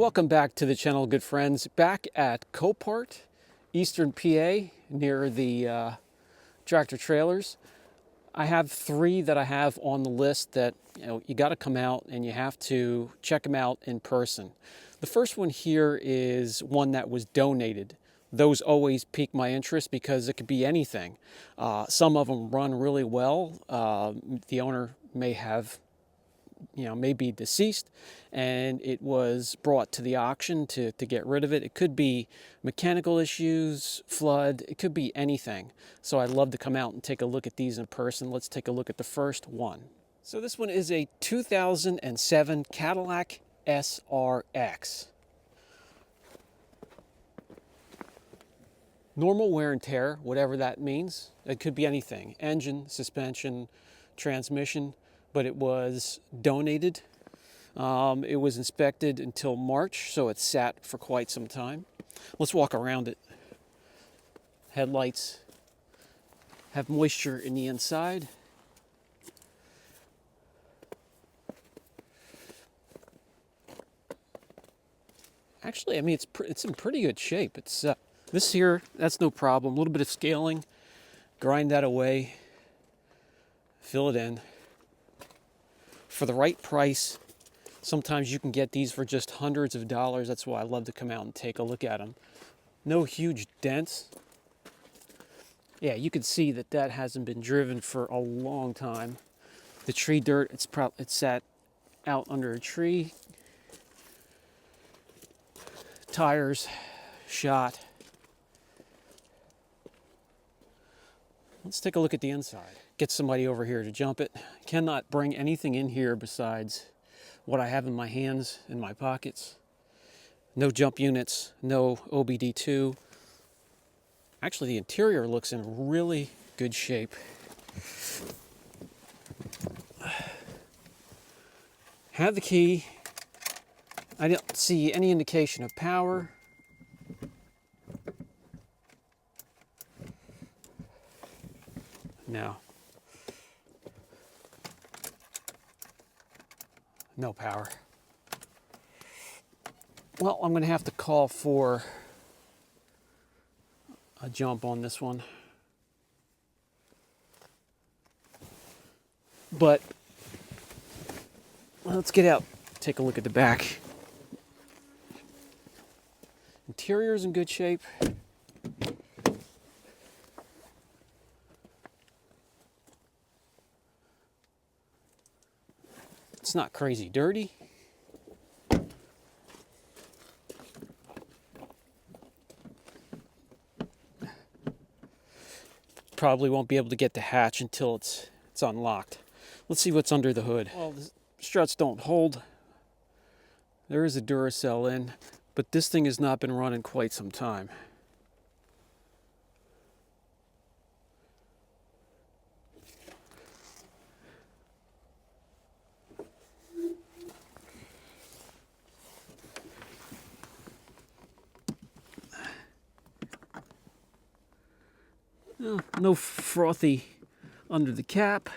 Welcome back to the channel, good friends. Back at Copart, Eastern PA, near the tractor trailers. I have three that I have on the list that you got to come out and you have to check them out in person. The first one here is one that was donated. Those always pique my interest because it could be anything. Some of them run really well. The owner may have may be deceased, and it was brought to the auction to get rid of it. It could be mechanical issues, flood, it could be anything. So I'd love to come out and take a look at these in person. Let's take a look at the first one. So this one is a 2007 Cadillac SrX. Normal wear and tear, whatever that means. It could be anything, engine, suspension, transmission, but it was donated. It was inspected until March, so it sat for quite some time. Let's walk around it. Headlights have moisture in the inside. Actually, I mean, it's in pretty good shape. It's this here, that's no problem. A little bit of scaling, grind that away, fill it in. For the right price, sometimes you can get these for just hundreds of dollars. That's why I love to come out and take a look at them. No huge dents. Yeah, you can see that that hasn't been driven for a long time. The tree dirt, it's sat out under a tree. Tires shot. Let's take a look at the inside. Get somebody over here to jump it. Cannot bring anything in here besides what I have in my hands, in my pockets. No jump units, no OBD2. Actually, the interior looks in really good shape. Have the key. I don't see any indication of power. No. No power. Well, I'm going to have to call for a jump on this one. But let's get out, take a look at the back. Interior's in good shape. It's not crazy dirty. Probably won't be able to get the hatch until it's unlocked. Let's see what's under the hood. Well, the struts don't hold. There is a Duracell in, but this thing has not been running quite some time. No frothy under the cap.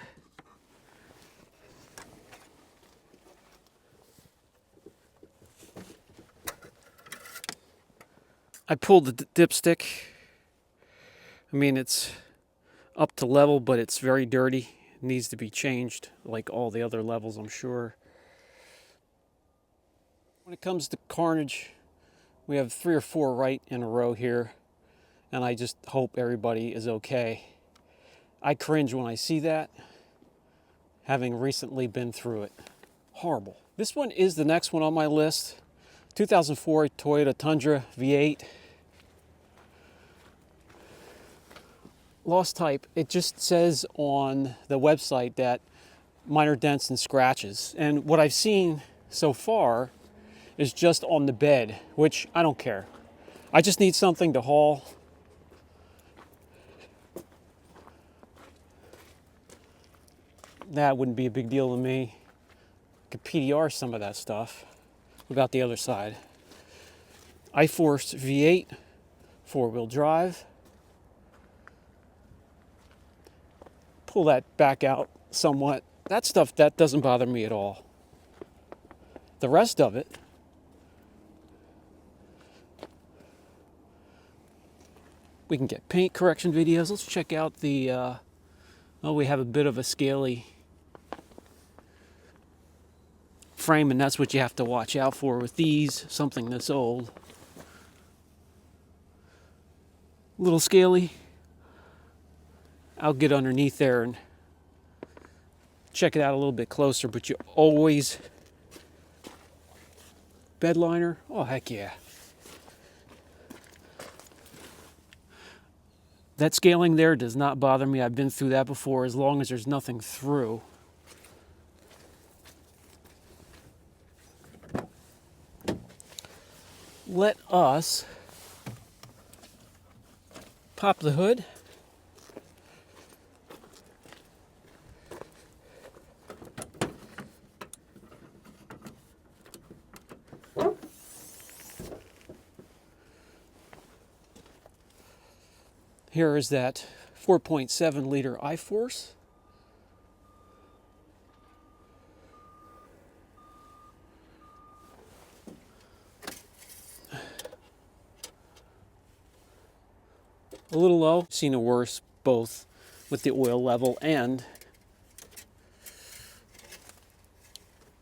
I pulled the dipstick. I mean, it's up to level, but it's very dirty. It needs to be changed like all the other levels, I'm sure. When it comes to Carnage, we have 3 or 4 right in a row here. And I just hope everybody is okay. I cringe when I see that, having recently been through it. Horrible. This one is the next one on my list. 2004 Toyota Tundra V8. Lost type. It just says on the website that minor dents and scratches. And what I've seen so far is just on the bed, which I don't care. I just need something to haul. That wouldn't be a big deal to me. Could PDR some of that stuff. What about the other side? iForce V8, 4-wheel drive. Pull that back out somewhat. That stuff, that doesn't bother me at all. The rest of it, We can get paint correction videos. Let's check out the, oh, we have a bit of a scaly frame, and that's what you have to watch out for with these, something this old. A little scaly. I'll get underneath there and check it out a little bit closer, but you always, bed liner, oh heck yeah. That scaling there does not bother me. I've been through that before, as long as there's nothing through. Let us pop the hood. Here is that 4.7 liter I-Force. A little low, seen it worse both with the oil level and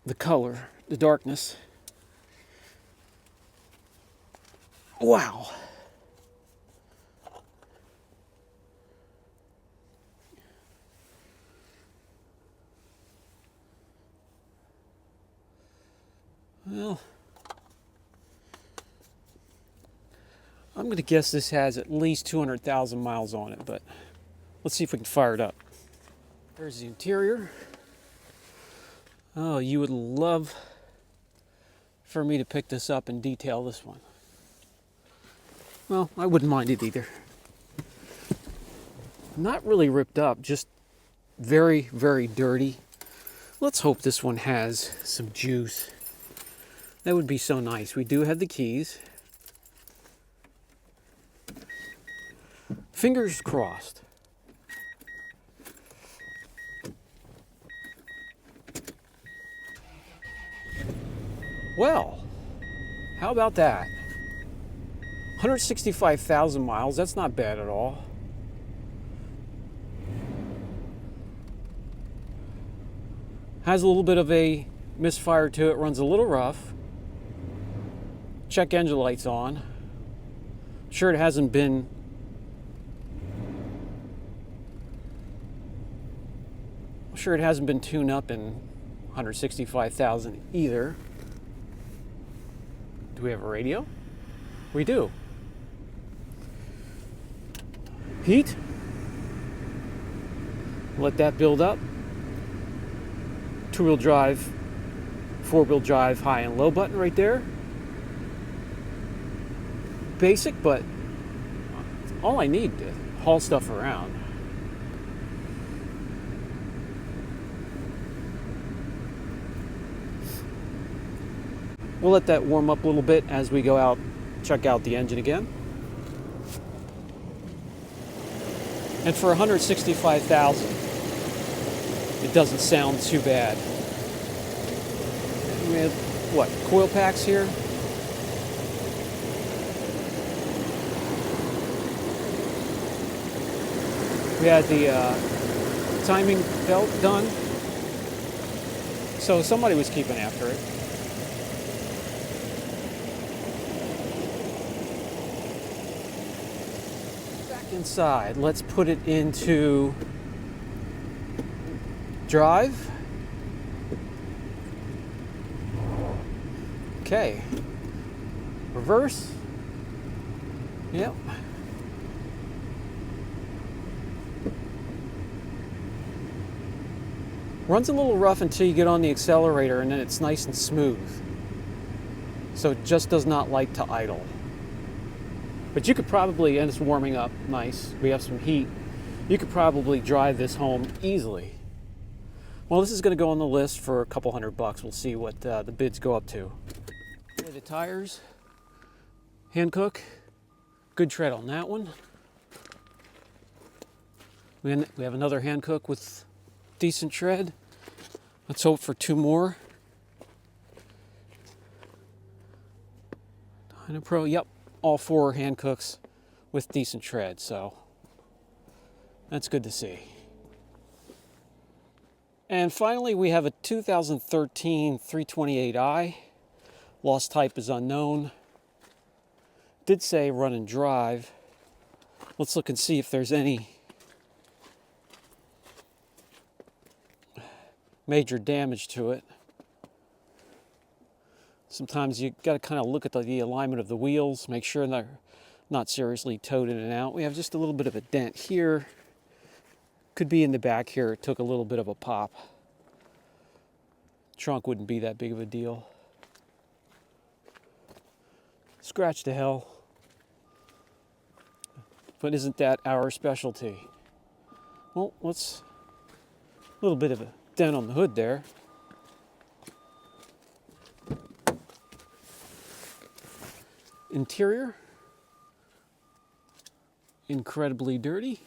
the color, the darkness. Wow. Well, I'm going to guess this has at least 200,000 miles on it, but let's see if we can fire it up. There's the interior. Oh, you would love for me to pick this up and detail this one. Well, I wouldn't mind it either. Not really ripped up, just very, very dirty. Let's hope this one has some juice. That would be so nice. We do have the keys. Fingers crossed. Well, how about that? 165,000 miles, that's not bad at all. Has a little bit of a misfire to it, runs a little rough. Check engine lights on. Sure, it hasn't been tuned up in 165,000 either. Do we have a radio? We do. Heat. Let that build up. Two-wheel drive, four-wheel drive, high and low button right there. Basic, but all I need to haul stuff around. We'll let that warm up a little bit as we go out, check out the engine again. And for 165,000, it doesn't sound too bad. We have, what, coil packs here? We had the timing belt done, so somebody was keeping after it. Back inside, let's put it into drive. Okay. Reverse. Yep. Runs a little rough until you get on the accelerator, and then it's nice and smooth. So it just does not like to idle. But you could probably, and it's warming up nice, we have some heat, you could probably drive this home easily. Well, this is going to go on the list for a couple $100. We'll see what the bids go up to. The tires, Hankook, good tread on that one. We have another Hankook with decent tread. Let's hope for two more. Dyna Pro, yep, all four Hankooks with decent tread, so that's good to see. And finally, we have a 2013 328i. Lost type is unknown. Did say run and drive. Let's look and see if there's any major damage to it. Sometimes you got to kind of look at the alignment of the wheels, make sure they're not seriously towed in and out. We have just a little bit of a dent here. Could be in the back here. It took a little bit of a pop. Trunk wouldn't be that big of a deal. Scratch to hell. But isn't that our specialty? Well, let's... a little bit of a dent on the hood there. Interior. Incredibly dirty.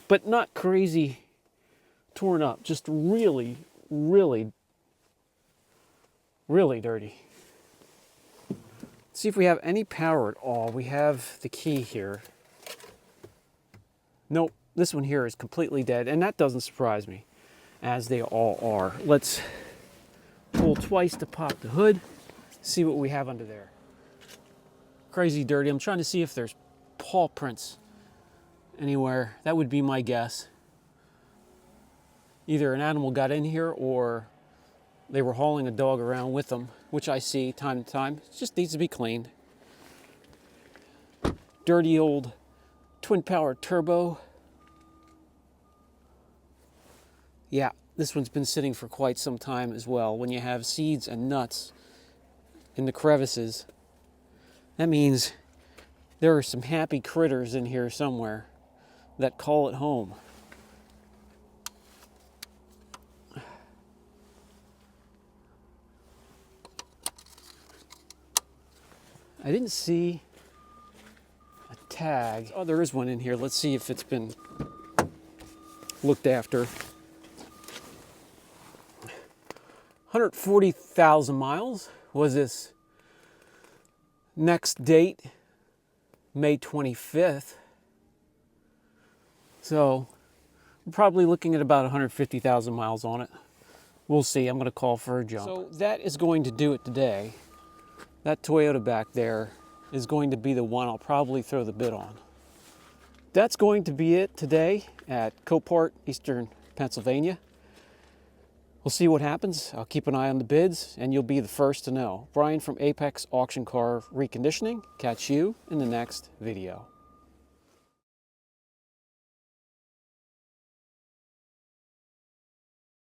But not crazy torn up. Just really, really, really dirty. Let's see if we have any power at all. We have the key here. Nope, this one here is completely dead, and that doesn't surprise me, as they all are. Let's pull twice to pop the hood, see what we have under there. Crazy dirty. I'm trying to see if there's paw prints anywhere. That would be my guess. Either an animal got in here or they were hauling a dog around with them, which I see time to time. It just needs to be cleaned. Dirty old twin power turbo. Yeah, this one's been sitting for quite some time as well. When you have seeds and nuts in the crevices, that means there are some happy critters in here somewhere that call it home. I didn't see a tag. Oh, there is one in here. Let's see if it's been looked after. 140,000 miles was this. Next date, May 25th. So we're probably looking at about 150,000 miles on it. We'll see. I'm going to call for a jump. So that is going to do it today. That Toyota back there is going to be the one I'll probably throw the bid on. That's going to be it today at Copart, Eastern Pennsylvania. We'll see what happens. I'll keep an eye on the bids, and you'll be the first to know. Brian from Apex Auction Car Reconditioning. Catch you in the next video.